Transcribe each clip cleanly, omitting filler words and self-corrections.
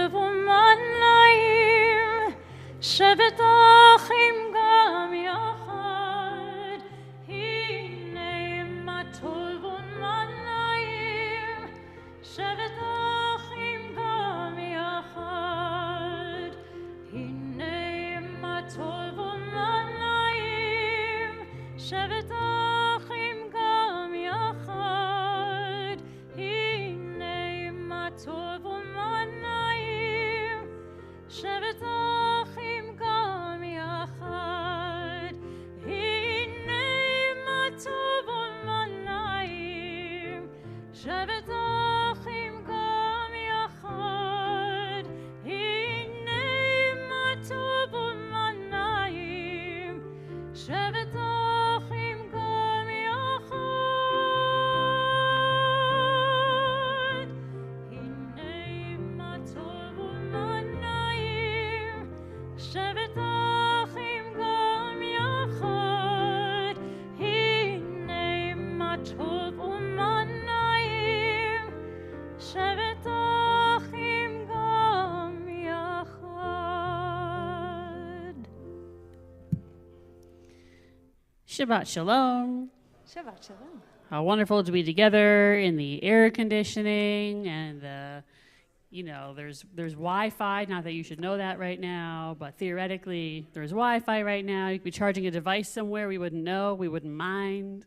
טוב ומה נעים, שבת אחים גם יחד. הנה מה טוב ומה נעים, שבת אחים גם יחד. הנה מה טוב ומה נעים, שבת אחים גם יחד. הנה מה טוב ומה נעים, שבת אחים גם יחד. הנה מה טוב ומה נעים, שבת אחים גם יחד. הנה מה טוב ומה נעים, שבת אחים גם יחד. הנה מה טוב ומה נעים, שבת אחים גם יחד. הנה מה טוב ומה נעים, שבת אחים גם יחד. Shabbat Shalom. Shabbat shalom. How wonderful to be together in the air conditioning and there's Wi-Fi. Not that you should know that right now, but theoretically there's Wi-Fi right now. You could be charging a device somewhere. We wouldn't know. We wouldn't mind.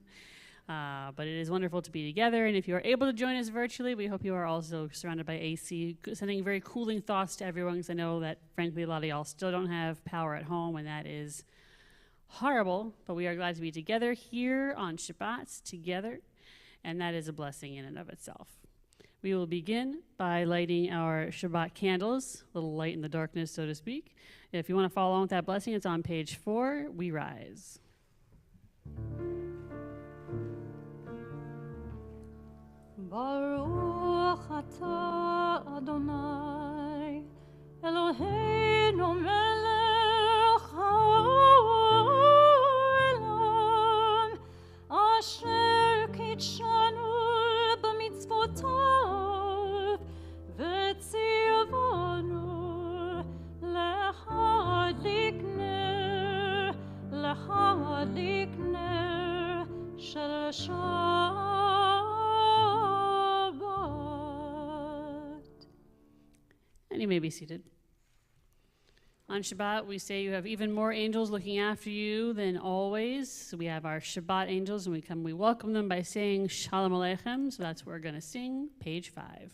But it is wonderful to be together. And if you are able to join us virtually, we hope you are also surrounded by AC, sending very cooling thoughts to everyone, because I know that, frankly, a lot of y'all still don't have power at home, and that is horrible. But we are glad to be together here on Shabbat together, and that is a blessing in and of itself. We will begin by lighting our Shabbat candles, a little light in the darkness, so to speak. If you want to follow along with that blessing, it's on page 4. We rise. Baruch atah Adonai, Eloheinu melech haolam, asher kitshanu b'mitzvotav, v'tzivanu להדליק נר של Shabbat. And you may be seated. On Shabbat, we say you have even more angels looking after you than always. So we have our Shabbat angels, and we welcome them by saying Shalom Aleichem. So that's what we're going to sing, page 5.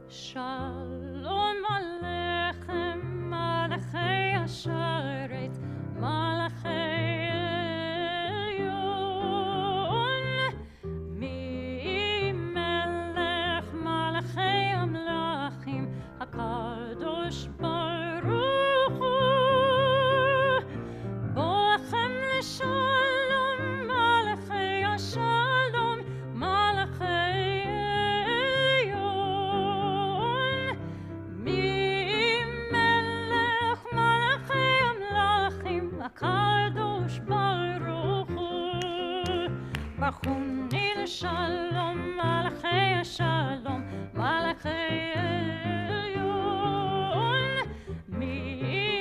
Shalom Aleichem, Malachei Asharet, Malachei Elyon, Mi Melech Malachei Amlachim, HaKadosh Baruch Hu, Boachem L'Shalom, Malachei Ashalom, Malachei Elyon, Mi Melech Malachei Amlachim, HaKadosh Baruch Hu, Bachuni L'Shalom, Malachei Ashalom, Malachei Elyon, Mi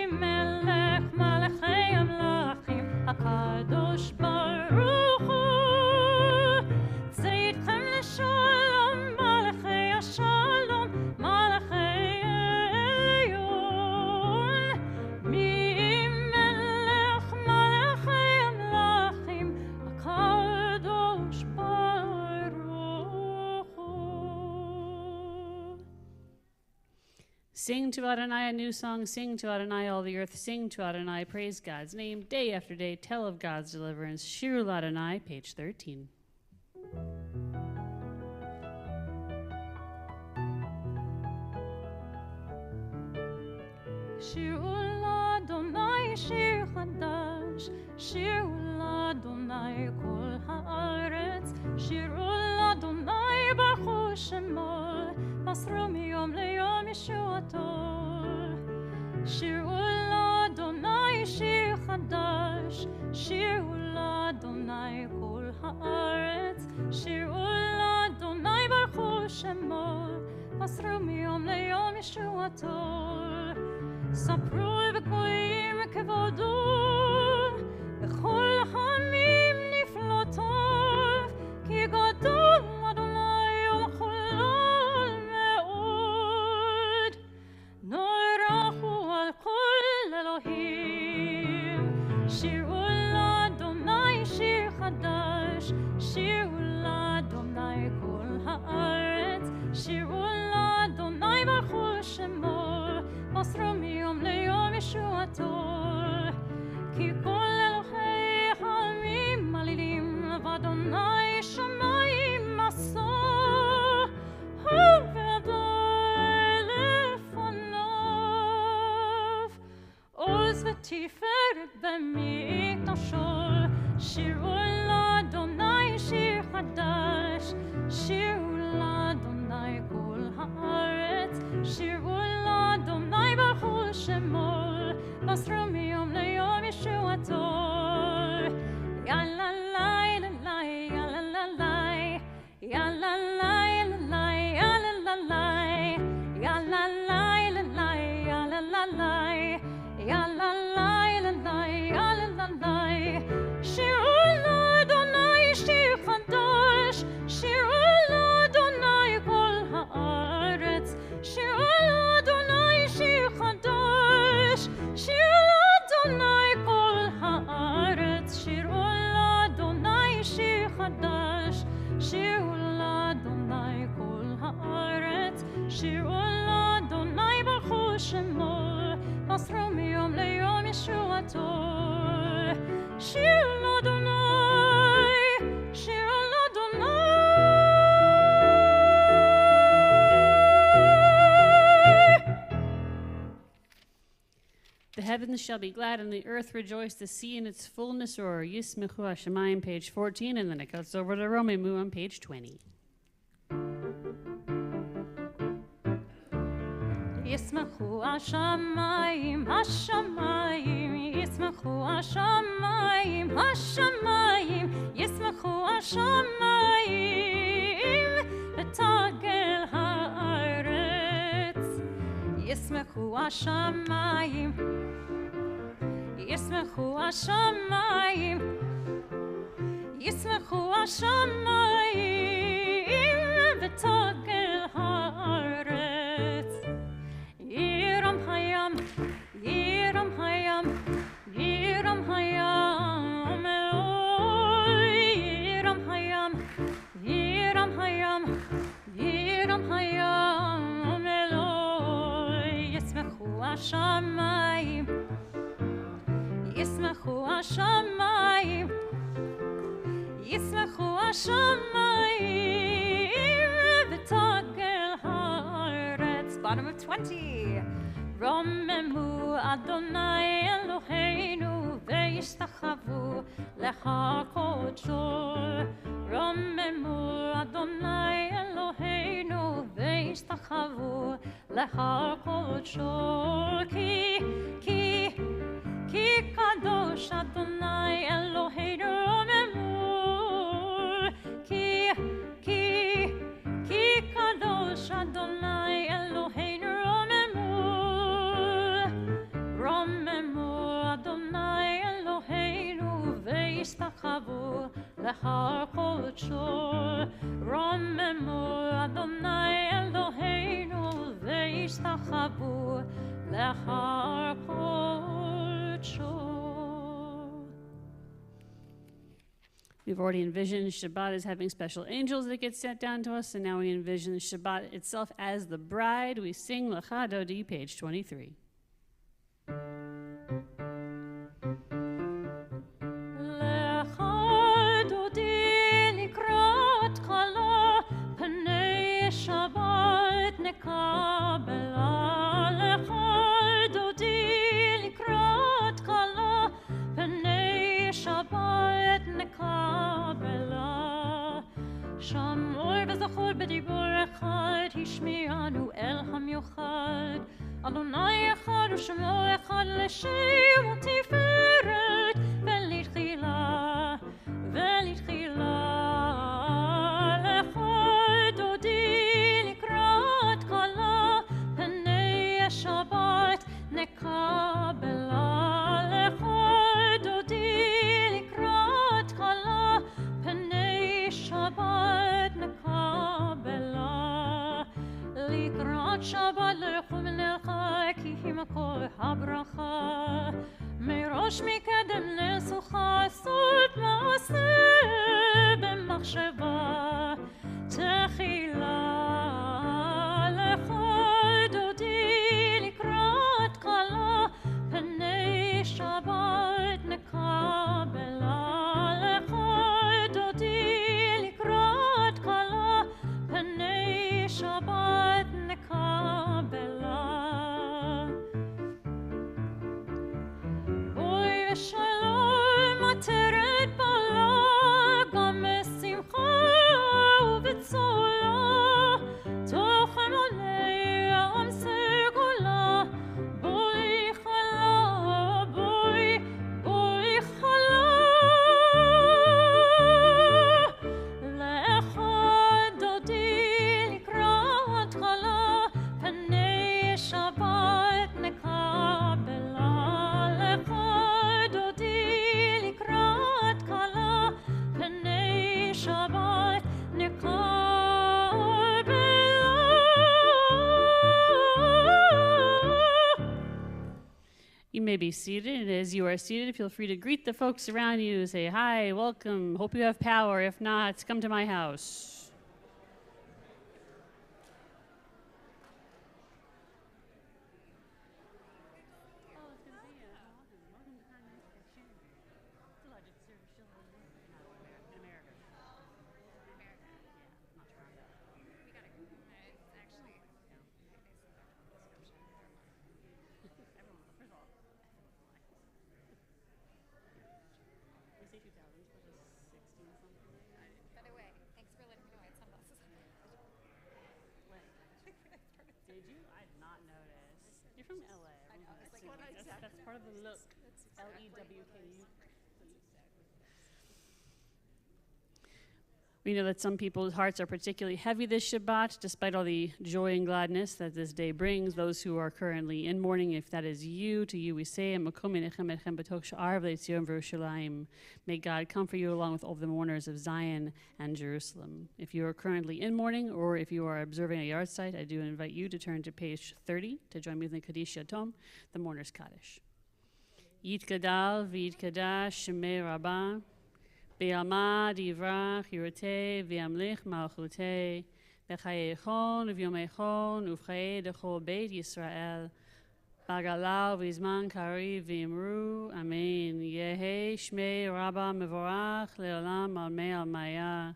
Melech Malachei Amlachim, HaKadosh Baruch Hu, Tzidchem L'Shalom, Malachei Ashalom, Malachei Elyon, Mi Melech Malachei Amlachim, HaKadosh Baruch Hu. Sing to Adonai a new song. Sing to Adonai all the earth. Sing to Adonai. Praise God's name day after day. Tell of God's deliverance. Shiru Adonai, page 13. שירו לאדוני שיר חדש, שירו לאדוני כל הארץ, שירו לאדוני ברכו שמו, מסרו מיום ליום ישועתו. שירו לאדוני שיר חדש, שירו לאדוני כל הארץ, שירו לאדוני ברכו שמו, מסרו מיום ליום ישועתו. ספרו וגויים כבודו, בכל העמים נפלאותיו, כי גדול אדוני ולכלל מאוד. נערכו על כל אלוהים, שירו לאדוני שיר חדש, שירו לאדוני כל הארץ, שירו לאדוני ברכו שמו, מסרו מיום ליום ישועתו. כי כל אלוהי העמים מלילים, ואדוני שמיים עשה, ועדי לפניו. עוז ותפארת במקדשו, שירו לאדוני שיר חדש, שירו לאדוני כל הארץ, שירו לאדוני ברכו שמו, מסרו מיום ליום ישועתו. יאללה לילה לי, יאללה לי, יאללה לילה לי, יאללה לי, יאללה לילה לי, יאללה לי, יאללה לילה לי, יאללה לי. שירו לאדוני שיר חדש, שירו לאדוני כל הארץ, שירו לאדוני שיר חדש, שירו לאדוני כל הארץ, שירו לאדוני שיר חדש, שירו לאדוני כל הארץ, שירו לאדוני ברכו שמו, מסרו מיום ליום ישועתו. שיר לאדוני, שיר לאדוני. The heavens shall be glad and the earth rejoice, the sea in its fullness roar. Yismechu Hashemayim, page 14, and then it cuts over to Romemu on page 20. ישמחו השמיים, השמיים, ישמחו השמיים, השמיים, ישמחו השמיים, ותגל הארץ. ישמחו השמיים, ישמחו השמיים, ישמחו השמיים, ותגל הארץ. Yiram hayam, yiram hayam, yiram hayam, Eloi. Yiram hayam, yiram hayam, yiram hayam, Eloi. Yismechu hashamayim, yismechu hashamayim, yismechu hashamayim, v'tagel haaretz. Bottom of 20. Romemu Adonai Eloheinu ve'yishtachavu lecha kodsho. Romemu Adonai Eloheinu ve'yishtachavu lecha kodsho. Ki kadosh Adonai Eloheinu romemu. Ki kadosh Adonai Eloheinu romemu. Romemu Adonai Eloheinu ve'yishtachavu lehar kodsho. Romemu Adonai Eloheinu ve'yishtachavu lehar kodsho. We've already envisioned Shabbat as having special angels that get sent down to us, and now we envision Shabbat itself as the bride. We sing Lecha Dodi, page 23. Lecha Dodi likrat chala, Panei Shabbat nekabela. Lecha Dodi likrat chala, Panei Shabbat nekabela. שמור וזכור בדיבור אחד, השמיענו אל המיוחד. אדוני אחד ושמו אחד לשם ותפארת, ולתחילה, ולתחילה. לך דודי לקראת לכו מלאכה כי היא מקור הברכה מראש מקדם נסוכה סוד מעשה במחשבה תחילה לך דודי לקראת קלה פני שבת נקבלה לך דודי לקראת קלה פני שבת נקבלה בואי ושלום עטרת בעלה גם בשמחה ובצולה תוך אמוני עם סגולה בואי חלה בואי חלה לך דודי לקראת חלה פני שבת נקבלה לך דודי לקראת חלה פני שבת נקבלה You may be seated, and as you are seated, feel free to greet the folks around you. Say, hi, welcome, hope you have power. If not, come to my house. By the way, thanks for letting me know I had sunglasses on. Did you? I did not notice. You're from LA. I know, I was like, That's part of the look. L-E-W-K-U. We know that some people's hearts are particularly heavy this Shabbat, despite all the joy and gladness that this day brings. Those who are currently in mourning, if that is you, to you we say, may God comfort you along with all the mourners of Zion and Jerusalem. If you are currently in mourning, or if you are observing a yard site, I do invite you to turn to page 30 to join me in the Kaddish Yatom, the Mourner's Kaddish. Yit Gadal, V'yit Kadash, Shemei Rabbah, Be'amad Yivrach Yirotei V'yamlich Malchutei V'chayechon V'yomechon Uv'chayei Dechol Beit Yisrael B'galal V'zman Kariv V'imru Amen Yehi Shmei Rabba Mevorach Le'olam Almei Almaya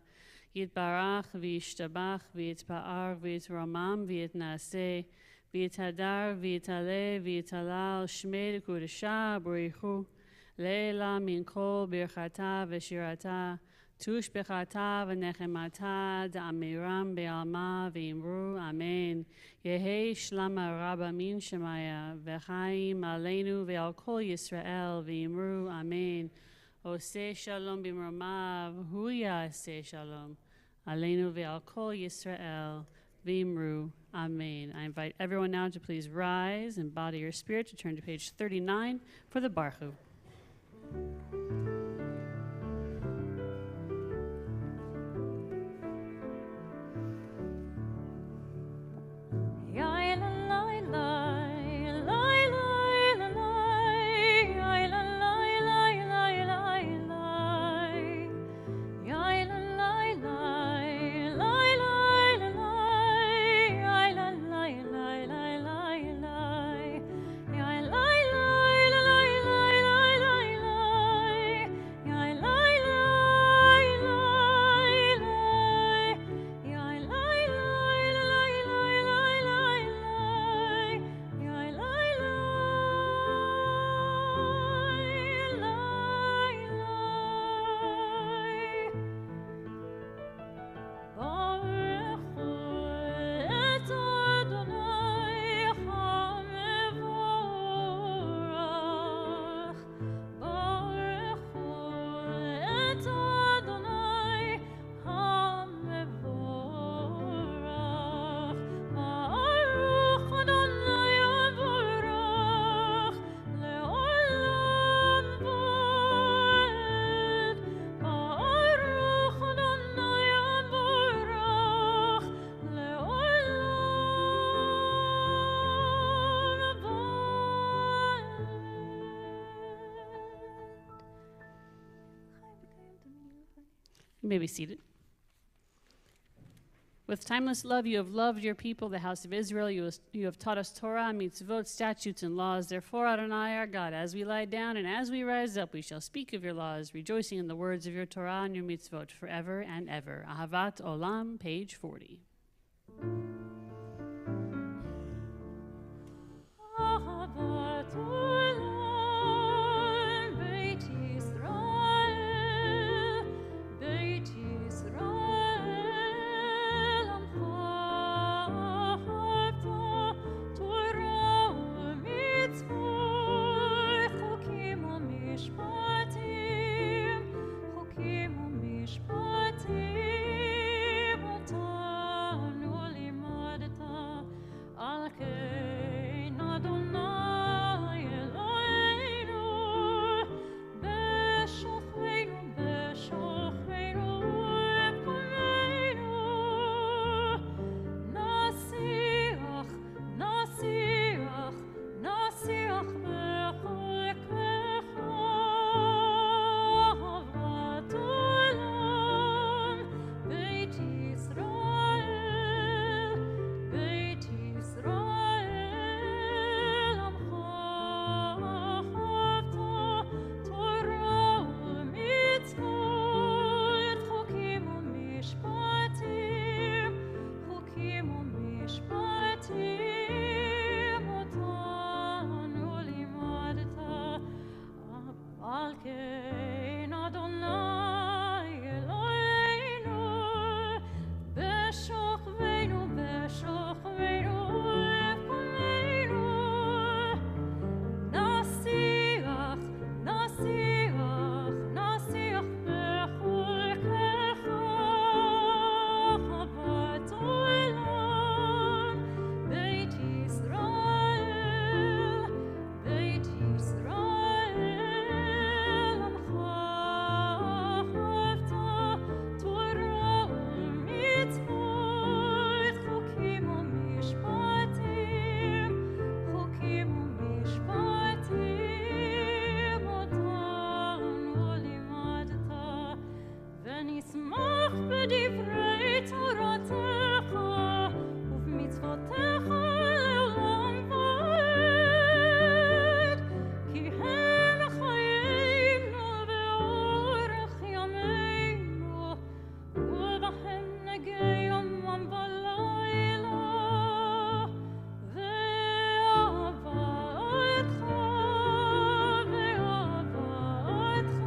Yitbarach V'yishtabach V'yitpa'ar V'yitramam V'yitnaseh V'yitadar V'yitaleh V'yitalal Shmei L'Kudesha B'richu Leila min kol birchata v'shirata tushbechata v'nechemata da'amiram be'alma v'imru amen Yehi shlama rabba min shemaya v'chaim aleinu ve'al kol Yisrael v'imru amen Oseh shalom b'mromav hu ya'aseh shalom aleinu ve'al kol Yisrael v'imru amen. I invite everyone now to please rise and body your spirit to turn to page 39 for the Barchu. You may be seated. With timeless love, you have loved your people, the house of Israel. You have taught us Torah, mitzvot, statutes, and laws. Therefore, Adonai, our God, as we lie down and as we rise up, we shall speak of your laws, rejoicing in the words of your Torah and your mitzvot forever and ever. Ahavat Olam, page 40. אהבת עולם, בית ישראל, בית ישראל, עמך אהבת, תורה ומצוות, חוקים ומשפטים, חוקים ומשפטים, אותנו לימדת, על כן אדוני אלוהינו, בשוכבנו ובקומנו, נשיח, נשיח, נשיח בחלקך, אהבת עולם, בית ישראל, בית ישראל, עמך אהבת, תורה ומצוות, חוקים ומשפטים, חוקים ומשפטים, אותנו לימדת, על כן אדוני אלוהינו, בשוכבנו ובקומנו, נשיח, נשיח, נשיח בחלקך, אהבת עולם, בית ישראל, בית ישראל, עמך אהבת, תורה ומצוות, חוקים ומשפטים, חוקים ומשפטים, אותנו לימדת, ונשמח בדברי תורתך ובמצוותיך לעולם ועד, כי הם חיינו ואורך ימינו, ובהם נגע יומם ולילה, ואהבתך, ואהבתך,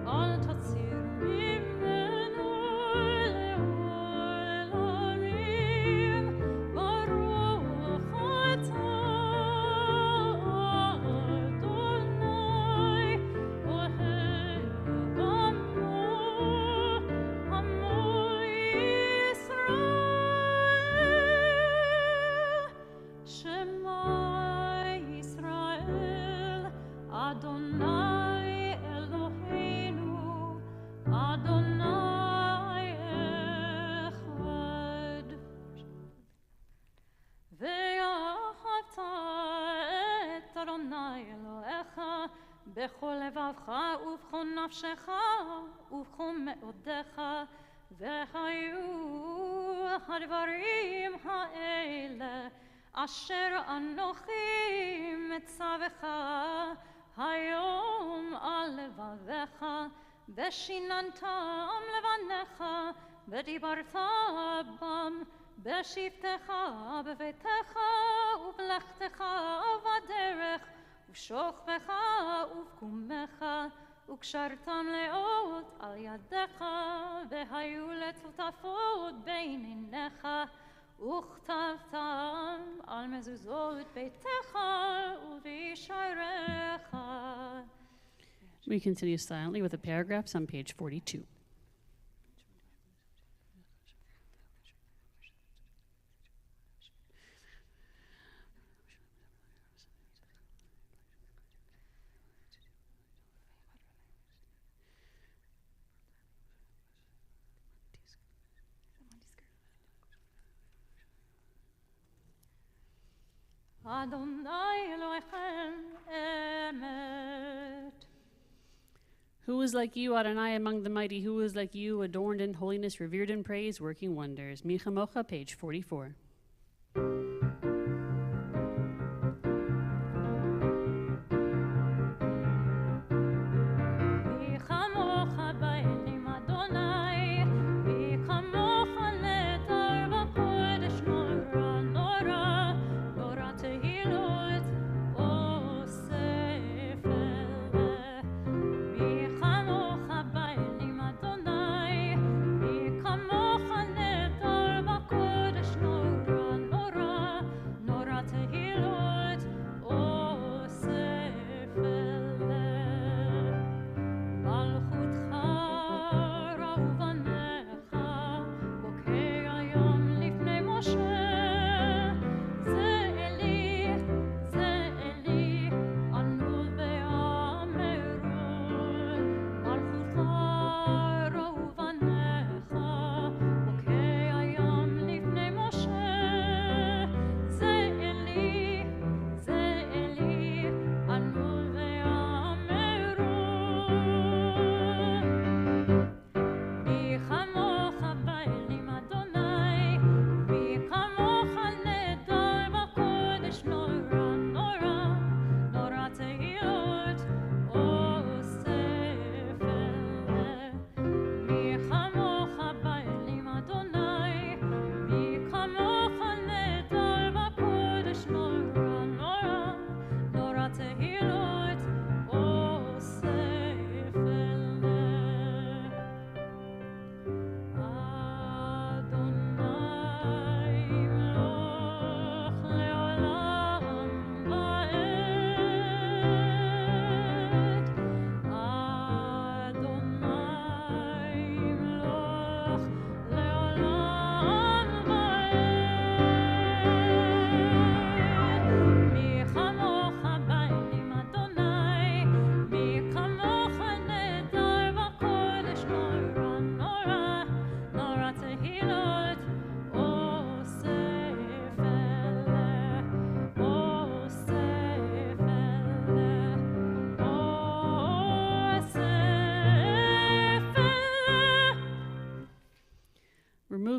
אל תסיר ממנו לעולמים, ברוך אתה, אדוני, אוהב עמו ישראל. שמע ישראל, אדוני אלוהינו, אדוני אחד. ואהבת את אדוני אלוהיך בכל לבבך ובכל נפשך ובכל מאודיך, והיו הדברים האלה אשר אנוכי מצווך היום על לבביך, ושיננתם לבניך, ודיברת בם בשבתך בביתך ובלכתך בדרך, ובשוכבך ובקומך, וקשרתם לאות על ידיך, והיו לטוטפות בין עיניך, וכתבתם על מזוזות ביתך ובישעריך. We continue silently with the paragraphs on page 42. Adonai Elohim emet. Who is like you, Adonai, among the mighty? Who is like you, adorned in holiness, revered in praise, working wonders? Mi Chamocha, page 44.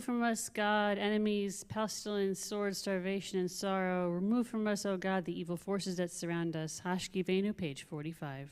Remove from us, God, enemies, pestilence, sword, starvation, and sorrow. Remove from us, O God, the evil forces that surround us. Hashkivenu, page 45.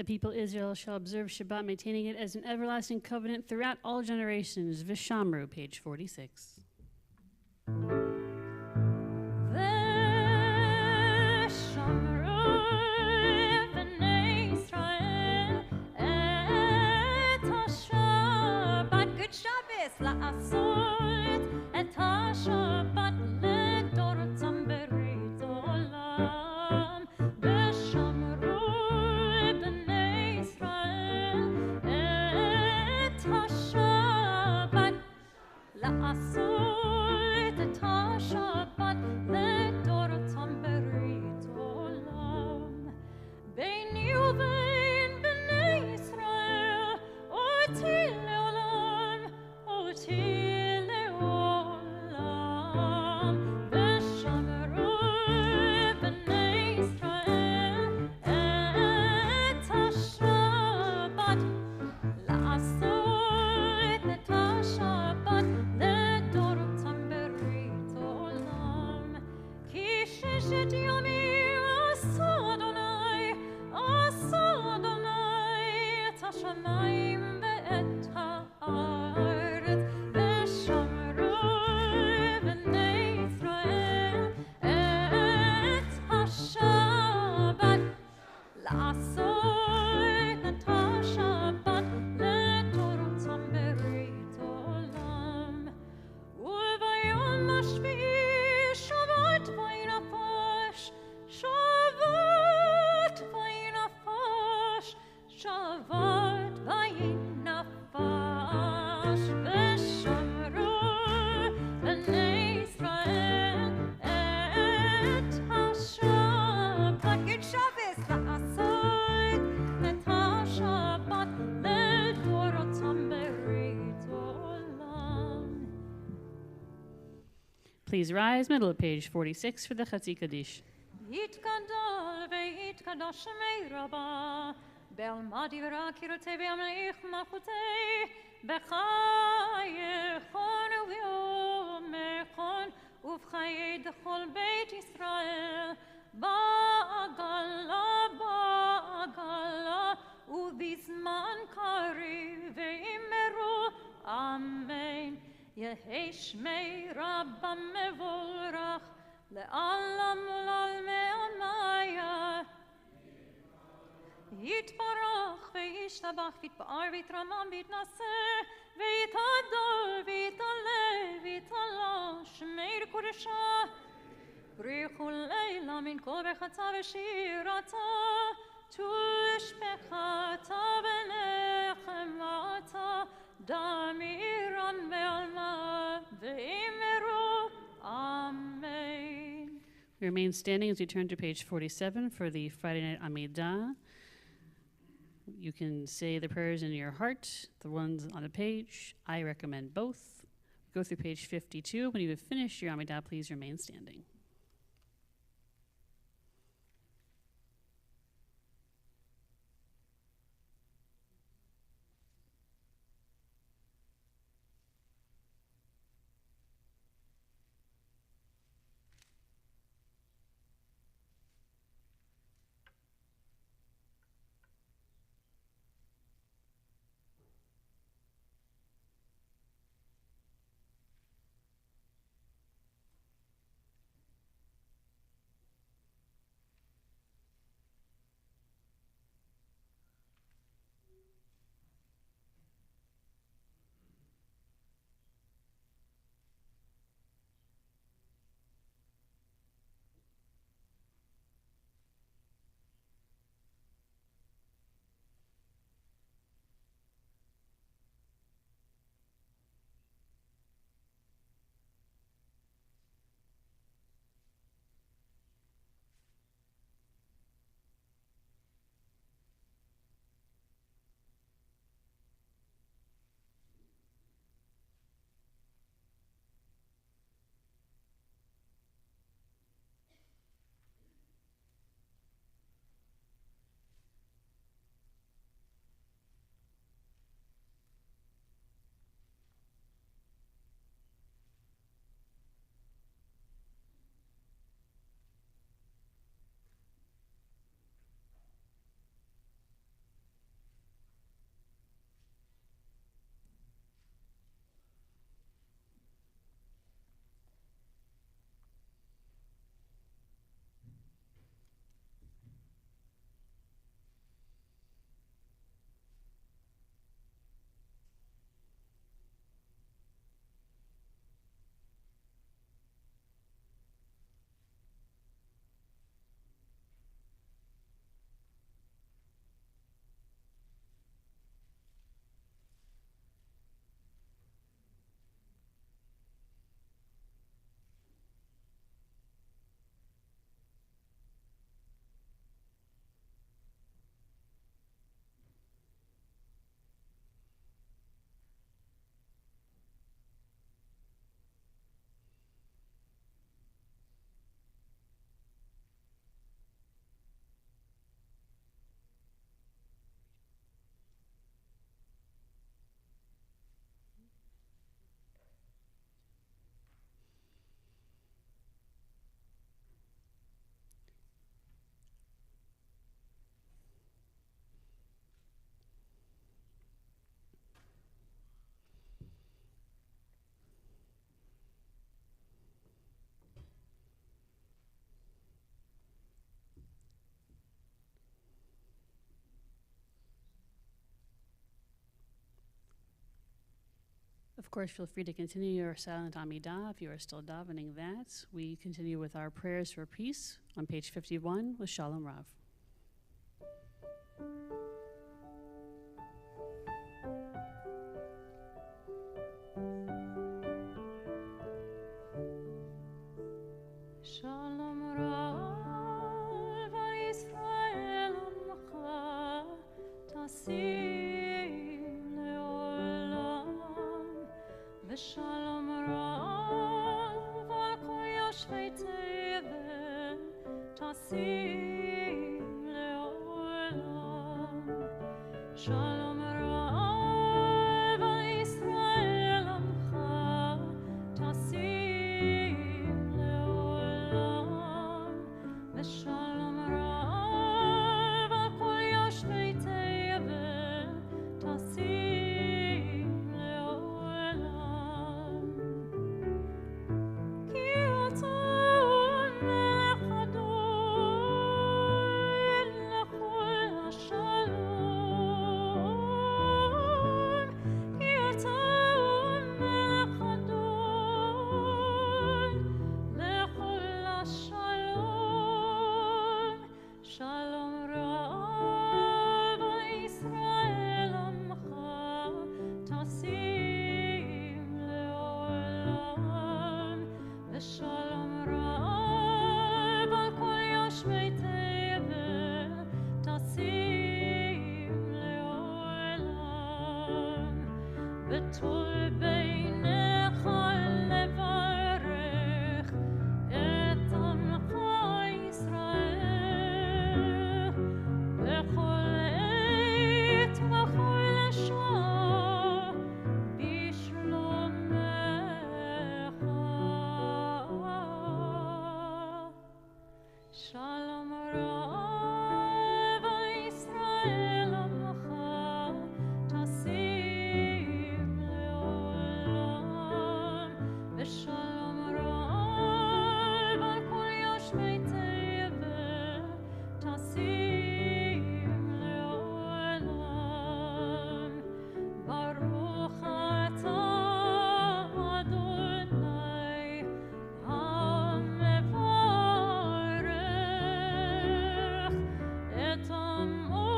The people Israel shall observe Shabbat, maintaining it as an everlasting covenant throughout all generations. Vishamru, page 46. לעשות את השבת לדורותם ברית עולם ושמרו בני ישראל את השבת לעשות את השבת לדורותם ברית עולם ביני ובין בני ישראל אותי לעולם אותי לעולם ושמרו בני ישראל את השבת לעשות את השבת לדורותם ברית עולם כי ששת ימים עשה אדוני את השמיים ואת הארץ ושמרו בני ישראל את השבת לעשות את השבת לדורותם ברית עולם וביום השביעי שבת וינפש שבת וינפש שבת וינפש ושמרו בני ישראל את השבת Good Shabbos לעשות את השבת לדורותם ברית עולם Please rise, middle of page 46 for the Chatzi Kaddish. יתגדל ויתקדש שמי רבה בעלמא דברה קירותי וימליך מלכותי בחייכון וביומכון ובחיי דכל בית ישראל בעגלה ובזמן קריב ואמרו אמן יהי שמי רבה מבורך לעולם ולעלמי עלמיה יתברך וישתבח ויתפאר ויתרומם ויתנשא ויתהדר ויתעלה ויתעלה שמי קודשה בריחו לילה מן כל ברחתה ושירתה תושבחתה ונחמתה דמירן בעלמה ואמרו Amen. We remain standing as we turn to page 47 for the Friday night Amidah. You can say the prayers in your heart, the ones on the page. I recommend both. Go through page 52. When you have finished your Amidah, please remain standing. course, feel free to continue your silent Amidah if you are still davening that. We continue with our prayers for peace on page 51 with Shalom Rav. Shalom Rav Yisrael Amcha Tasim Leolam V'Shalom Rav Al Kol Yoshvei Tevel Tasim Leolam Shalom Rav Yisrael Amcha Tasim Shalom Rav Al Kol Yoshvei Tevel Tasim Leolam Ki Ata Melech Adon Lechol HaShalom Ki Ata Melech Adon Lechol HaShalom Shalom Rav Yisrael Amcha Tasim Leolam V'Shalom Rav Al Kol Yoshvei Tevel Tasim Leolam V'Tol Beinecha Levarech Et Amcha Yisrael Bechol עת ובכל שעה בשלומך. שלום רב ישראל עמך תשים לעולם ושלום רב על כל יושבי תבל תשים לעולם ברוך אתה אדוני המברך את עמו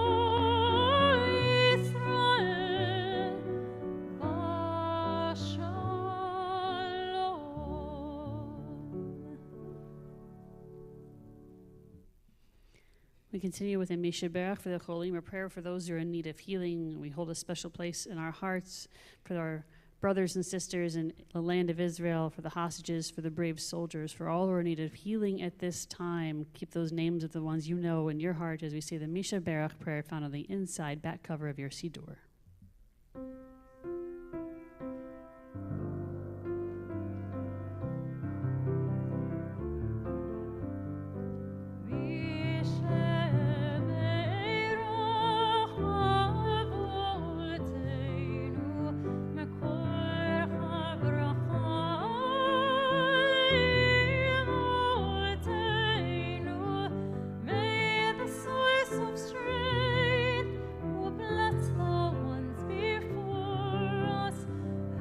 ישראל בשלום. We continue with a Misha Berach for the Cholim, a prayer for those who are in need of healing. We hold a special place in our hearts for our brothers and sisters in the land of Israel, for the hostages, for the brave soldiers, for all who are in need of healing at this time. Keep those names of the ones you know in your heart as we say the Misha Berach prayer found on the inside back cover of your Siddur. May the source of strength who bless the ones before us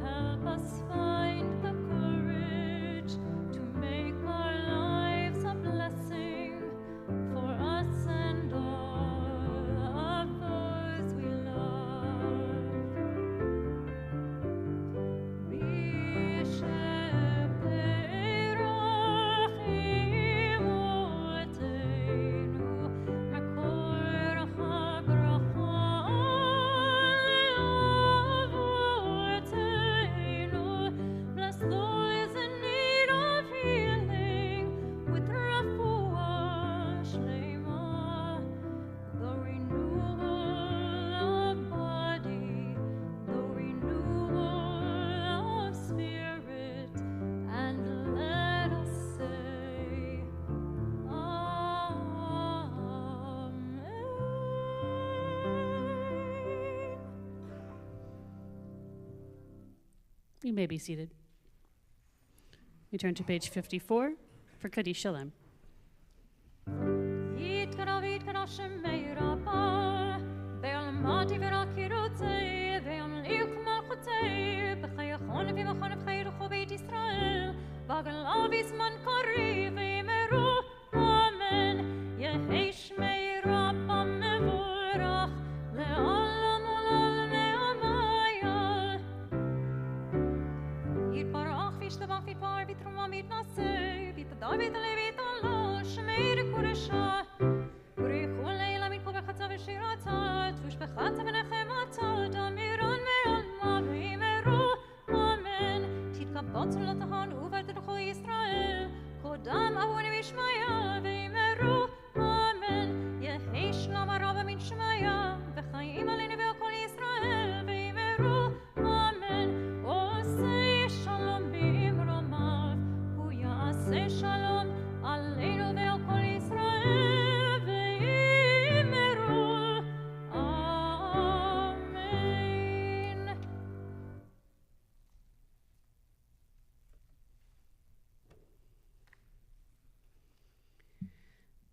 help us find the courage to make our lives a blessing for us and all of those we love. Bless those in need of healing with refuah shlema, the renewal of body, the renewal of spirit, and let us say, Amen. You may be seated. We turn to page 54 for Kaddish Shalem. יתקרא שמי רבה, בעלמתי ורקירותי, וימליך מלכותי, בחייכון במכון הבחיר וכו בית ישראל, בגלב בזמן קריב ויאמרו אמן, יהי שמי רבא מבורך, לעולם ולעולמי עמיה. יתברך וישתבח ויתפאר ויתרומם ויתנשא, ויתהדר ויתעלה ויתעלה, שמי רקורשה. בריחו לילה מתפו בחצה ושירתה, תפוש בחצה ונחמתה, דמירן מעלמה ויאמרו אמן. תתקבצו לתחן ובתוכו ישראל, קודם אבוני וישמעיה ויאמרו אמן. יהי שלום הרבה מן שמעיה, וחיים עלינו ועל כל ישראל ויאמרו אמן. עושה שלום במרומיו, הוא יעשה שלום עלינו ועל כל ישראל ויאמרו אמן.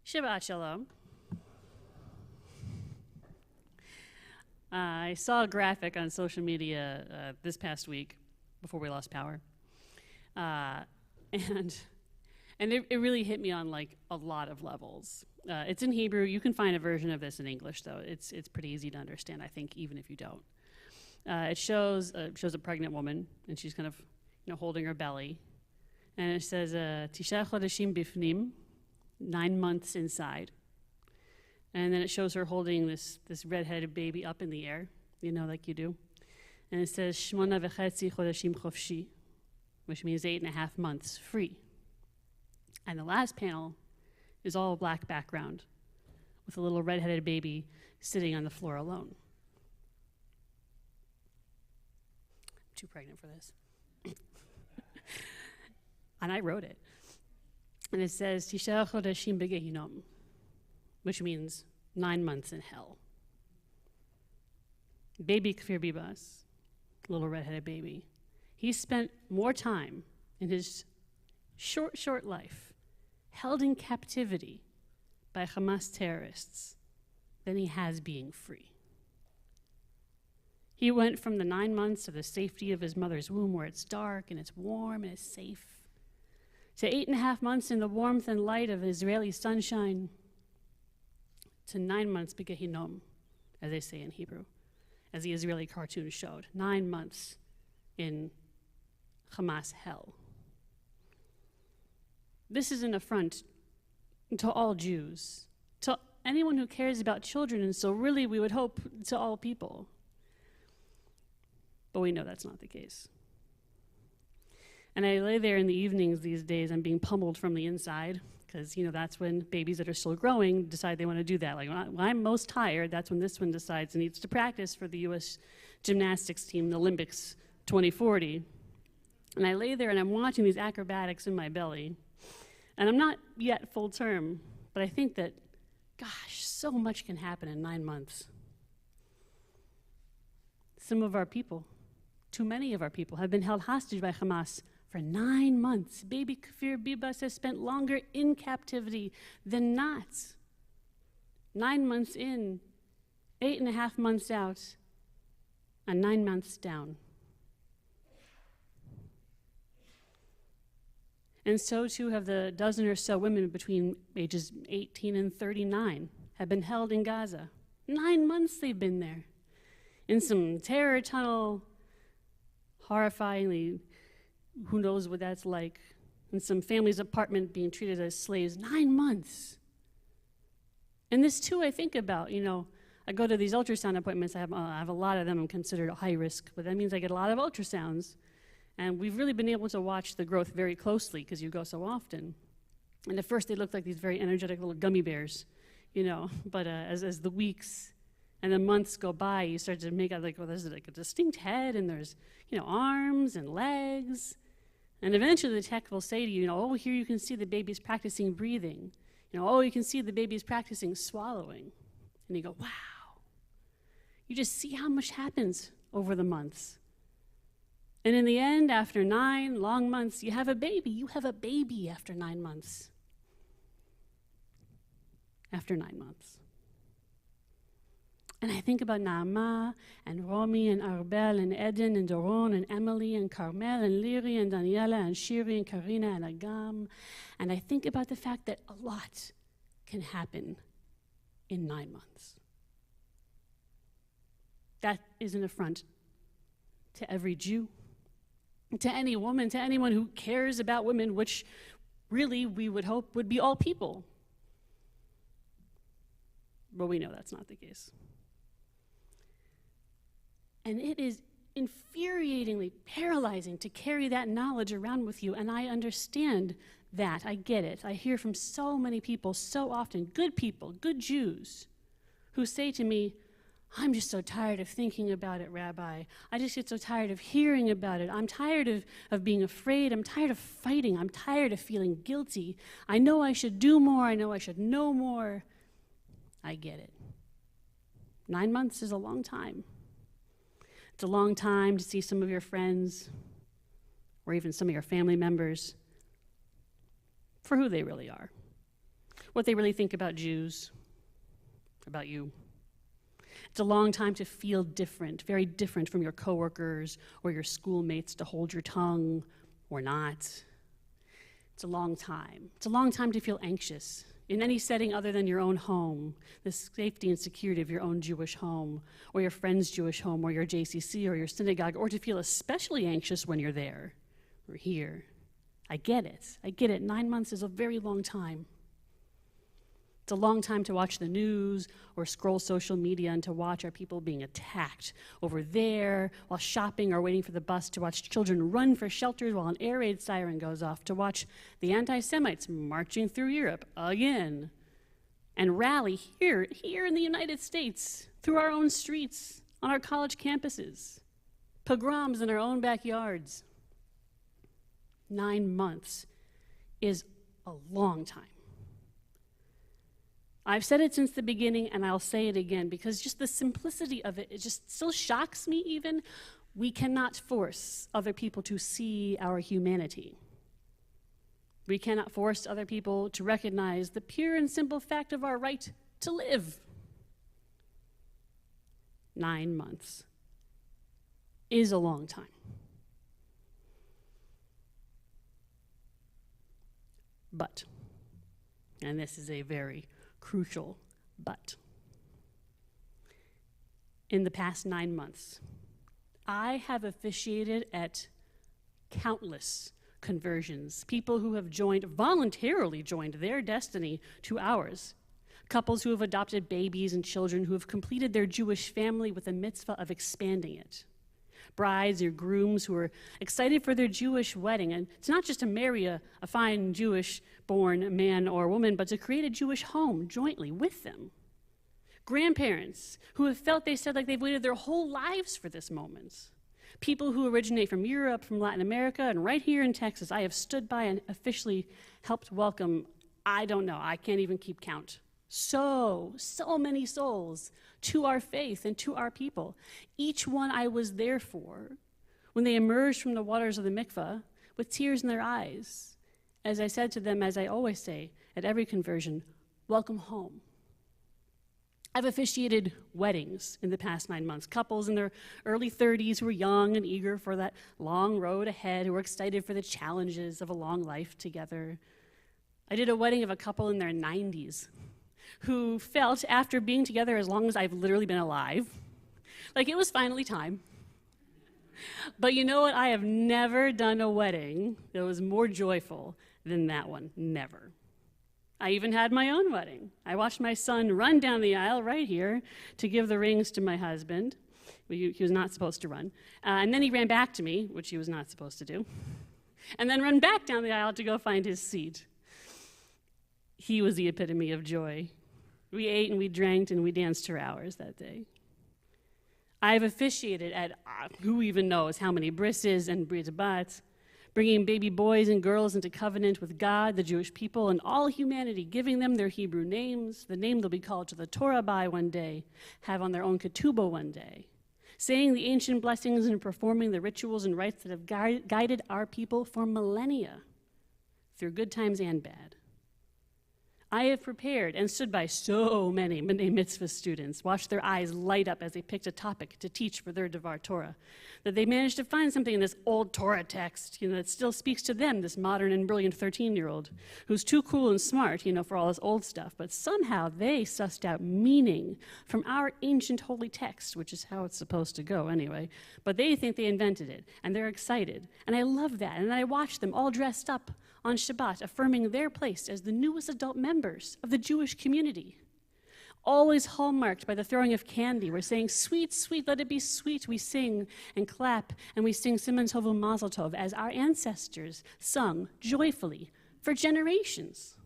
Shabbat Shalom. I saw a graphic on social media this past week before we lost power. And it really hit me on like a lot of levels. It's in Hebrew. You can find a version of this in English, though. It's pretty easy to understand, I think, even if you don't. It shows a pregnant woman, and she's kind of holding her belly. And it says, Tisha chodeshim bifnim, 9 months inside. And then it shows her holding this red-headed baby up in the air, like you do. And it says, Shmona v'chetzi chodeshim chofshi, which means 8.5 months free. And the last panel is all black background with a little red-headed baby sitting on the floor alone. I'm too pregnant for this. And I wrote it. And it says, Tisha chodeshim begehinom, which means 9 months in hell. Baby Kfir Bibas, little red-headed baby, he spent more time in his short life held in captivity by Hamas terrorists than he has being free. He went from the 9 months of the safety of his mother's womb, where it's dark and it's warm and it's safe, to 8.5 months in the warmth and light of Israeli sunshine, to 9 months begehinom, as they say in Hebrew, as the Israeli cartoon showed. 9 months in Hamas hell. This is an affront to all Jews, to anyone who cares about children, and so really we would hope to all people. But we know that's not the case. And I lay there in the evenings these days, I'm being pummeled from the inside, because that's when babies that are still growing decide they want to do that. Like when I'm most tired, that's when this one decides it needs to practice for the U.S. gymnastics team, the Olympics 2040. And I lay there and I'm watching these acrobatics in my belly. And I'm not yet full term, but I think that, gosh, so much can happen in 9 months. Some of our people, too many of our people, have been held hostage by Hamas for 9 months. Baby Kfir Bibas has spent longer in captivity than not. 9 months in, 8.5 months out, and 9 months down. And so too have the dozen or so women between ages 18 and 39 have been held in Gaza. 9 months they've been there. In some terror tunnel, horrifyingly, who knows what that's like, in some family's apartment being treated as slaves. 9 months. And this too I think about, I go to these ultrasound appointments, I have a lot of them, I'm considered high risk, but that means I get a lot of ultrasounds. And we've really been able to watch the growth very closely because you go so often. And at first they looked like these very energetic little gummy bears, but as the weeks and the months go by, you start to make out there's like a distinct head, and there's, arms and legs. And eventually the tech will say to you, oh, here you can see the baby's practicing breathing. Oh, you can see the baby's practicing swallowing. And you go, wow. You just see how much happens over the months. And in the end, after 9 long months, you have a baby. You have a baby after 9 months. After 9 months. And I think about Naama and Romy and Arbel and Eden and Doron and Emily and Carmel and Liri and Daniela and Shiri and Karina and Agam. And I think about the fact that a lot can happen in 9 months. That is an affront to every Jew, to any woman, to anyone who cares about women, which really we would hope would be all people. But we know that's not the case. And it is infuriatingly paralyzing to carry that knowledge around with you, and I understand that. I get it. I hear from so many people so often, good people, good Jews, who say to me, I'm just so tired of thinking about it, Rabbi. I just get so tired of hearing about it. I'm tired of being afraid. I'm tired of fighting. I'm tired of feeling guilty. I know I should do more. I know I should know more. I get it. 9 months is a long time. It's a long time to see some of your friends or even some of your family members for who they really are, what they really think about Jews, about you. It's a long time to feel different, very different from your coworkers or your schoolmates, to hold your tongue or not. It's a long time. It's a long time to feel anxious in any setting other than your own home, the safety and security of your own Jewish home, or your friend's Jewish home, or your JCC, or your synagogue, or to feel especially anxious when you're there or here. I get it. I get it. 9 months is a very long time. It's a long time to watch the news or scroll social media and to watch our people being attacked over there while shopping or waiting for the bus, to watch children run for shelters while an air raid siren goes off, to watch the anti-Semites marching through Europe again and rally here in the United States, through our own streets, on our college campuses, pogroms in our own backyards. 9 months is a long time. I've said it since the beginning, and I'll say it again, because just the simplicity of it, it just still shocks me even. We cannot force other people to see our humanity. We cannot force other people to recognize the pure and simple fact of our right to live. 9 months is a long time. But, and this is a very crucial but, in the past 9 months, I have officiated at countless conversions, people who have voluntarily joined their destiny to ours, couples who have adopted babies and children who have completed their Jewish family with a mitzvah of expanding it, brides or grooms who are excited for their Jewish wedding, and it's not just to marry a fine Jewish-born man or woman, but to create a Jewish home jointly with them. Grandparents who have felt, they said, like they've waited their whole lives for this moment. People who originate from Europe, from Latin America, and right here in Texas, I have stood by and officially helped welcome, I don't know, I can't even keep count. So many souls to our faith and to our people. Each one I was there for when they emerged from the waters of the mikveh with tears in their eyes. As I said to them, as I always say at every conversion, welcome home. I've officiated weddings in the past 9 months, couples in their early 30s who are young and eager for that long road ahead, who are excited for the challenges of a long life together. I did a wedding of a couple in their 90s who felt, after being together as long as I've literally been alive, like it was finally time. But you know what? I have never done a wedding that was more joyful than that one. Never. I even had my own wedding. I watched my son run down the aisle right here to give the rings to my husband. He was not supposed to run. And then he ran back to me, which he was not supposed to do, and then run back down the aisle to go find his seat. He was the epitome of joy. We ate and we drank and we danced for hours that day. I've officiated at who even knows how many brises and brit bats, bringing baby boys and girls into covenant with God, the Jewish people, and all humanity, giving them their Hebrew names, the name they'll be called to the Torah by one day, have on their own ketubah one day, saying the ancient blessings and performing the rituals and rites that have guided our people for millennia, through good times and bad. I have prepared and stood by so many B'nai Mitzvah students, watched their eyes light up as they picked a topic to teach for their Devar Torah, that they managed to find something in this old Torah text, that still speaks to them, this modern and brilliant 13-year-old, who's too cool and smart, for all this old stuff. But somehow they sussed out meaning from our ancient holy text, which is how it's supposed to go anyway. But they think they invented it, and they're excited. And I love that. And then I watch them all dressed up on Shabbat, affirming their place as the newest adult members of the Jewish community. Always hallmarked by the throwing of candy. We're saying, sweet, sweet, let it be sweet. We sing and clap, and we sing Siman Tov u'Mazel Tov as our ancestors sung joyfully for generations.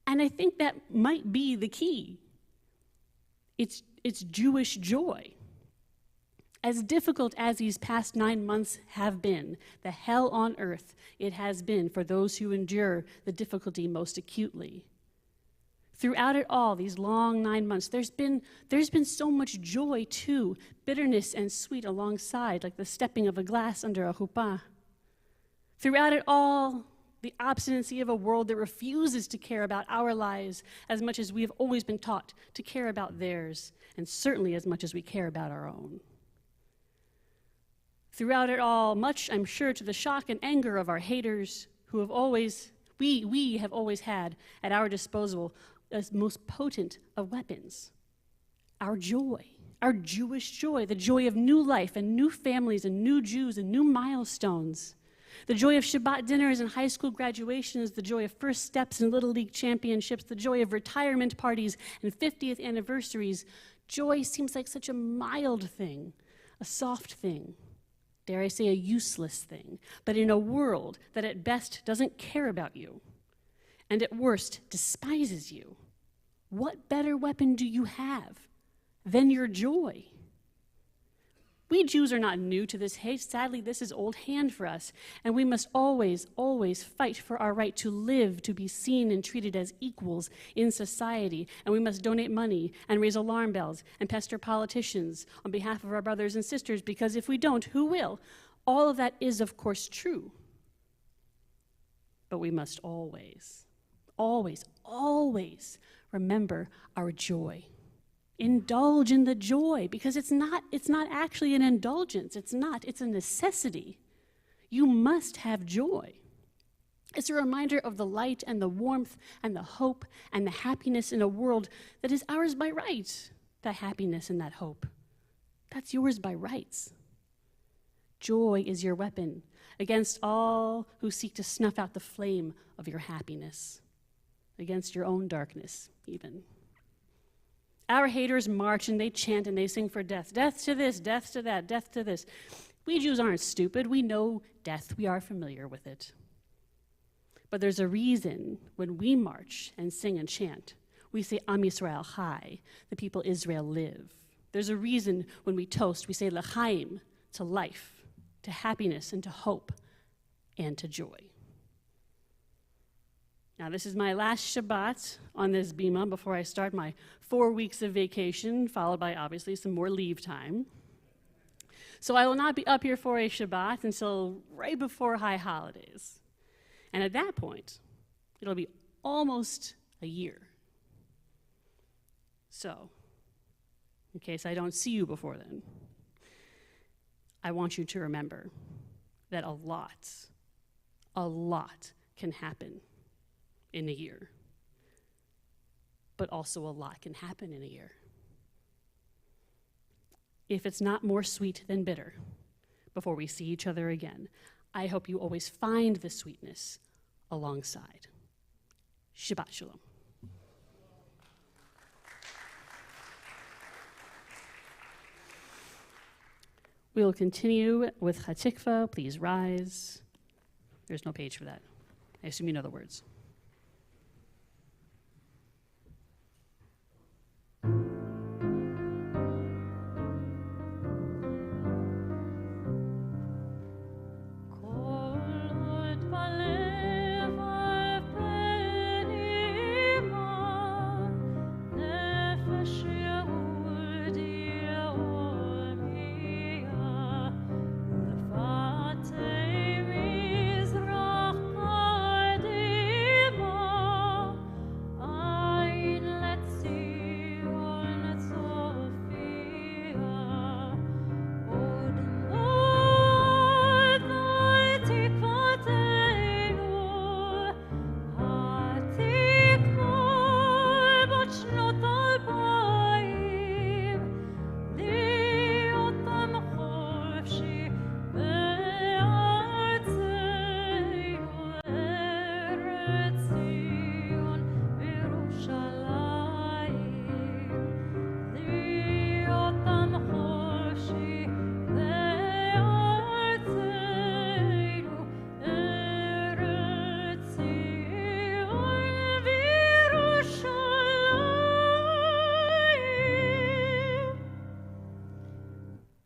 And I think that might be the key. It's Jewish joy. As difficult as these past 9 months have been, the hell on earth it has been for those who endure the difficulty most acutely. Throughout it all, these long 9 months, there's been so much joy too, bitterness and sweet alongside, like the stepping of a glass under a chuppah. Throughout it all, the obstinacy of a world that refuses to care about our lives as much as we have always been taught to care about theirs, and certainly as much as we care about our own. Throughout it all, much, I'm sure, to the shock and anger of our haters, who have always, we have always had at our disposal as most potent of weapons, our joy, our Jewish joy, the joy of new life and new families and new Jews and new milestones, the joy of Shabbat dinners and high school graduations, the joy of first steps in Little League championships, the joy of retirement parties and 50th anniversaries. Joy seems like such a mild thing, a soft thing. Dare I say, a useless thing, but in a world that at best doesn't care about you, and at worst despises you, what better weapon do you have than your joy? We Jews are not new to this hate. Sadly, this is old hand for us, and we must always, always fight for our right to live, to be seen and treated as equals in society, and we must donate money and raise alarm bells and pester politicians on behalf of our brothers and sisters, because if we don't, who will? All of that is, of course, true. But we must always, always, always remember our joy. Indulge in the joy, because it's not actually an indulgence. It's a necessity. You must have joy. It's a reminder of the light and the warmth and the hope and the happiness in a world that is ours by right. That happiness and that hope, that's yours by rights. Joy is your weapon against all who seek to snuff out the flame of your happiness, against your own darkness even. Our haters march and they chant and they sing for death. Death to this, death to that, death to this. We Jews aren't stupid. We know death. We are familiar with it. But there's a reason when we march and sing and chant, we say Am Yisrael Chai, the people Israel live. There's a reason when we toast, we say L'chaim, to life, to happiness, and to hope, and to joy. Now, this is my last Shabbat on this bima before I start my 4 weeks of vacation, followed by, obviously, some more leave time. So I will not be up here for a Shabbat until right before high holidays. And at that point, it'll be almost a year. So, in case I don't see you before then, I want you to remember that a lot can happen in a year. But also a lot can happen in a year. If it's not more sweet than bitter before we see each other again, I hope you always find the sweetness alongside. Shabbat Shalom. We will continue with Hatikva. Please rise. There's no page for that. I assume you know the words.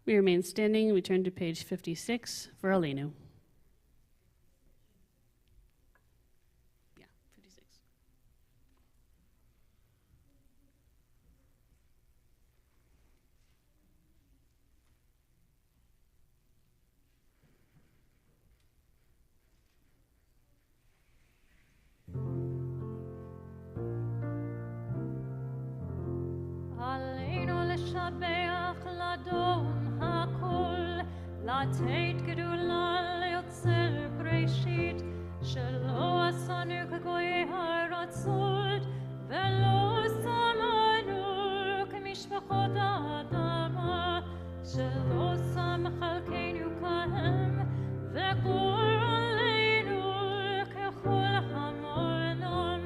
We remain standing. We turn to page 56 for Aleinu. Yeah, 56. עלינו לשבח לאדון הכל, לתת גדולה ליוצר בראשית, שלא עשנו כגויי הרצות, ולא שמנו כמשפחות האדמה, שלא שם חלקנו כהם, וגור עלינו ככל המונם,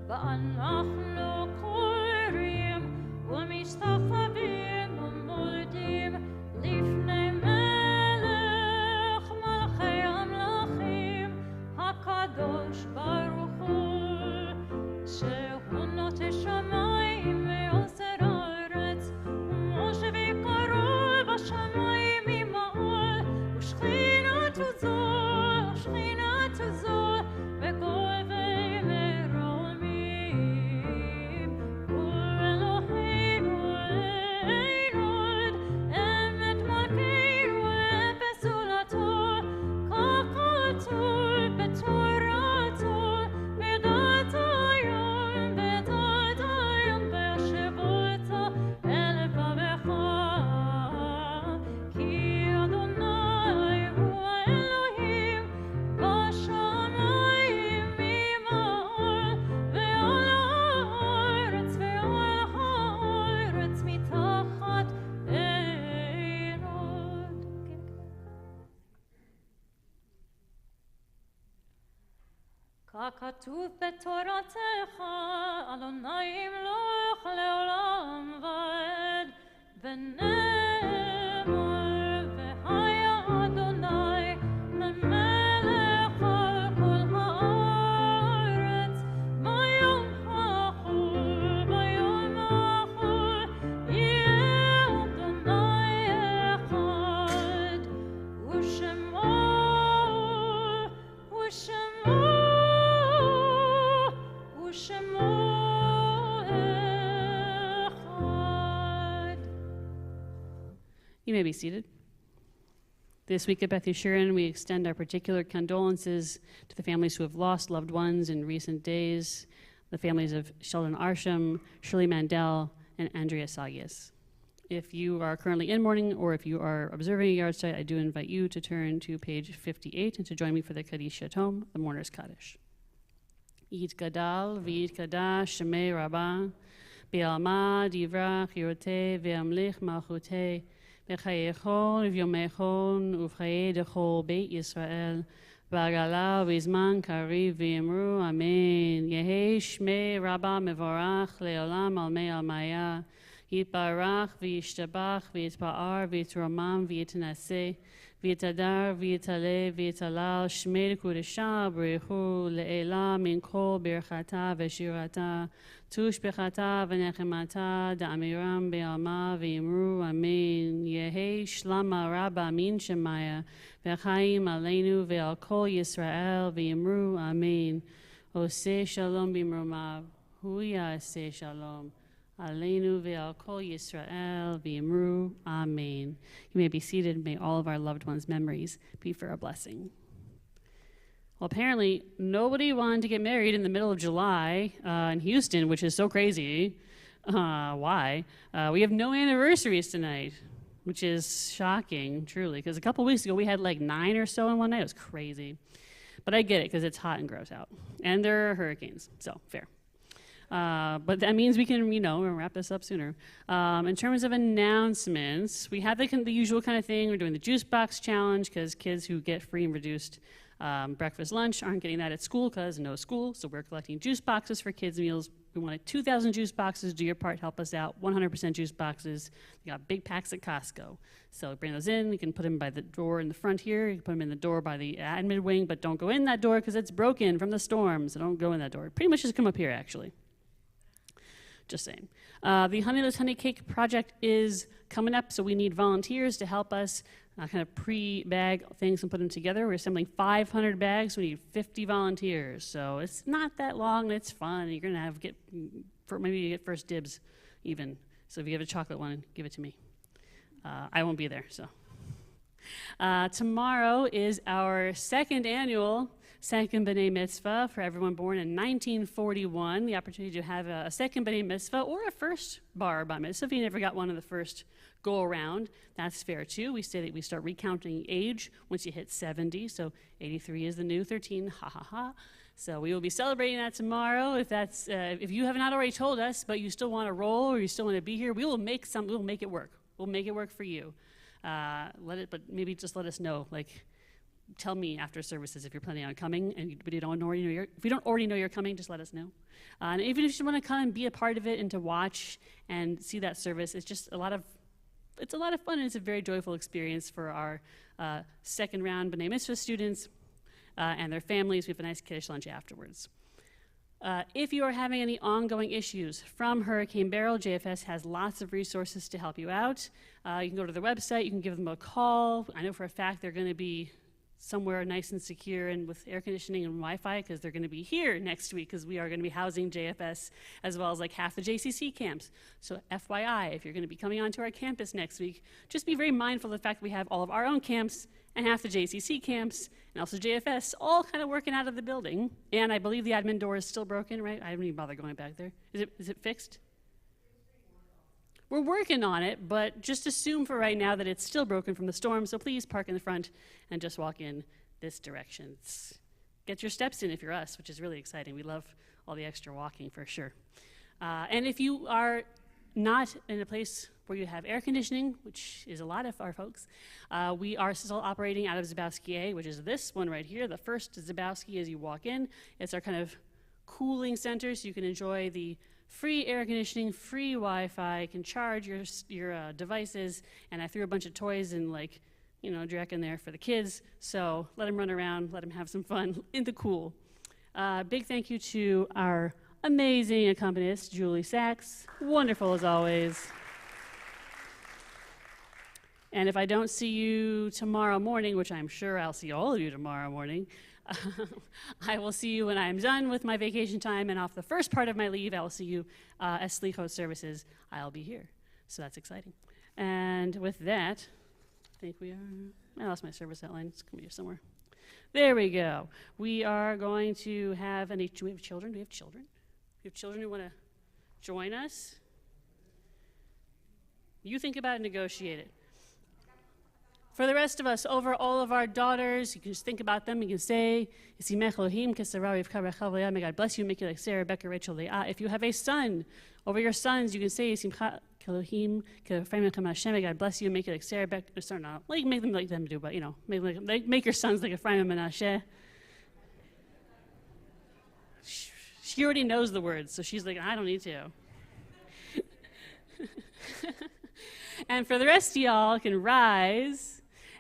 ואנחנו קוראים ומשתחווים ומולדים לפני מלך מלכי המלכים הקדוש ברוך הוא, שהוא נוטה שמיים ויוצר ארץ, ומשה ויקרו בשמיים ממעל, ושכינתו זו וגוי ומרומים, ואלוהינו אין עוד אמת מלכנו ופסולתו, כך כתוב בתורתו, בדעת היום וישבת אל לבבך, כי אדוני הוא האלוהים בשמיים ממעל, ועל הארץ מתחת אין עוד. ככתוב בתורתך, אדוני ימלוך לעולם ועד, ונאמר והיה אדוני למלך על כל הארץ, ביום החול יהיה אדוני אחד, ושמו אחד. You may be seated. This week at Beth Yeshurun, we extend our particular condolences to the families who have lost loved ones in recent days, the families of Sheldon Arsham, Shirley Mandel, and Andrea Sagias. If you are currently in mourning or if you are observing a yard site, I do invite you to turn to page 58 and to join me for the Kaddish Yatom, the Mourner's Kaddish. Yit Gadal, V'yit Kadash, Shemei Rabbah, Be'alma, Divrach, Yoroteh, Ve'amlich, Malchuteh, B'chayechon, V'yomechon, Uv'chayeh Dechol, Beit Yisrael, V'agala, V'izman, Kariv, V'yemru, Amen. Yehei Shmei Rabbah Mevorach, Le'olam, Almei Almaya, Yitbarach, V'yishtabach, V'yitpa'ar, V'yitromam, V'yitnaseh, V'yitadar, V'yitaleh, V'yitalal, Shmei L'Kudeshah, B'rechu, Le'ela, Min Kol, Birchata, V'shirata, Tush Bechata, V'nechemata, Da'amiram, Be'alma, V'yimru, Amen. Yehei Shlama Rabba, Min Shemaya, V'chaim Aleinu, Ve'al Kol Yisrael, V'yimru, Amen. Oseh Shalom B'mromav, Hu Ya'aseh Shalom. Aleinu ve'al kol Yisrael v'yimru, Amen. You may be seated. May all of our loved ones' memories be for a blessing. Well, apparently, nobody wanted to get married in the middle of July in Houston, which is so crazy. Why? We have no anniversaries tonight, which is shocking, truly, because a couple weeks ago we had like 9 or so in one night. It was crazy. But I get it, because it's hot and gross out. And there are hurricanes, so fair. But that means we can, wrap this up sooner. In terms of announcements, we have the usual kind of thing. We're doing the juice box challenge because kids who get free and reduced breakfast, lunch aren't getting that at school because no school. So we're collecting juice boxes for kids' meals. We wanted 2,000 juice boxes. Do your part, help us out. 100% juice boxes. We got big packs at Costco. So bring those in. You can put them by the door in the front here. You can put them in the door by the admin wing, but don't go in that door because it's broken from the storm. So don't go in that door. Pretty much just come up here, actually. Just saying. The Honeyless Honey Cake project is coming up, so we need volunteers to help us kind of pre-bag things and put them together. We're assembling 500 bags. We need 50 volunteers, so it's not that long. It's fun. You're gonna maybe you get first dibs, even. So if you have a chocolate one, give it to me. I won't be there. So tomorrow is our second annual second B'nai Mitzvah for everyone born in 1941. The opportunity to have a second B'nai Mitzvah or a first bar mitzvah. If you never got one in the first go around, that's fair too. We say that we start recounting age once you hit 70. So 83 is the new 13. Ha ha ha. So we will be celebrating that tomorrow. If you have not already told us, but you still want to roll or you still want to be here, we'll make it work. We'll make it work for you. But maybe just let us know. Like, tell me after services if you're planning on coming, but if you don't already know you're coming, just let us know. And even if you want to come and be a part of it and to watch and see that service, it's a lot of fun, and it's a very joyful experience for our second round B'nai Mitzvah students and their families. We have a nice Kiddush lunch afterwards. If you are having any ongoing issues from Hurricane Beryl, JFS has lots of resources to help you out. You can go to their website, you can give them a call. I know for a fact they're going to be somewhere nice and secure and with air conditioning and Wi-Fi, because they're going to be here next week, because we are going to be housing JFS as well as like half the JCC camps. So FYI, if you're going to be coming onto our campus next week, just be very mindful of the fact that we have all of our own camps and half the JCC camps and also JFS all kind of working out of the building. And I believe the admin door is still broken, right? I didn't even bother going back there. Is it fixed? We're working on it, but just assume for right now that it's still broken from the storm, so please park in the front and just walk in this direction. Get your steps in if you're us, which is really exciting. We love all the extra walking for sure. And if you are not in a place where you have air conditioning, which is a lot of our folks, we are still operating out of Zabowski A, which is this one right here. The first Zabowski as you walk in. It's our kind of cooling center, so you can enjoy the free air conditioning, free Wi-Fi, can charge your devices, and I threw a bunch of toys and Drek in there for the kids, so let them run around, let them have some fun in the cool. Big thank you to our amazing accompanist, Julie Sachs, wonderful as always. And if I don't see you tomorrow morning, which I'm sure I'll see all of you tomorrow morning, I will see you when I'm done with my vacation time, and off the first part of my leave, I will see you as Slichot services. I'll be here, so that's exciting. And with that, I lost my service outline. It's going to be here somewhere. There we go. We are going to have do we have children? Do we have children? Do we have children who want to join us? You think about it, negotiate it. For the rest of us, over all of our daughters, you can just think about them. You can say, may God bless you, make you like Sarah, Rebecca, Rachel, Leah. If you have a son, over your sons, you can say, may God bless you, make you like Sarah, Rebecca, sorry, not like make them like them do, but make your sons like Ephraim and Menashe. She already knows the words, so she's like, I don't need to. And for the rest of y'all, can rise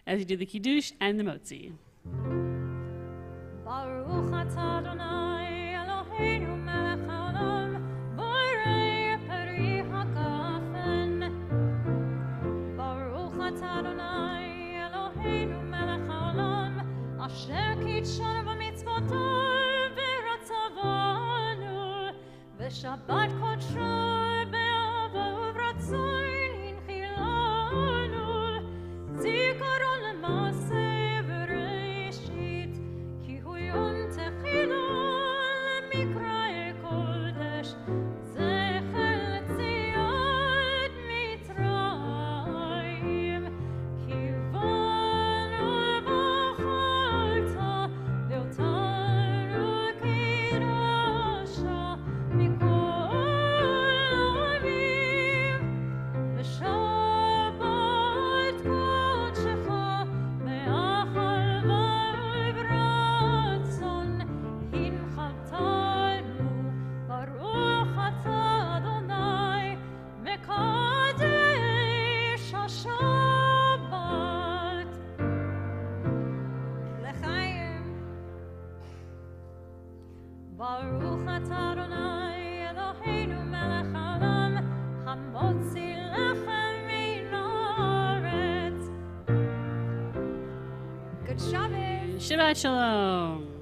as you do the Kiddush and the Motzi. Baruch atah Adonai Eloheinu melech haolam, borei peri hagafen. Baruch atah Adonai Eloheinu melech haolam, asher kitshanu b'mitzvotav v'ratzavanu, v'shabbat kodsho be'ava u'v'ratzayin hinchilanu, zikaron l'maaseh v'reshit, ki hu yom techila l'mikra'e kodesh, zecher l'tziat Mitzrayim, ki vanu v'chalta v'otanu kidosha mikol avim, v'shabbat kodshecha be'achal v'v'ratzon hinchaltanu, baruch atah Adonai mekadesh haShabbat. L'chaim. Baruch atah Adonai Eloheinu melech haolam, המוציא לחם מן הארץ. Good Shabbos. Shabbat Shalom.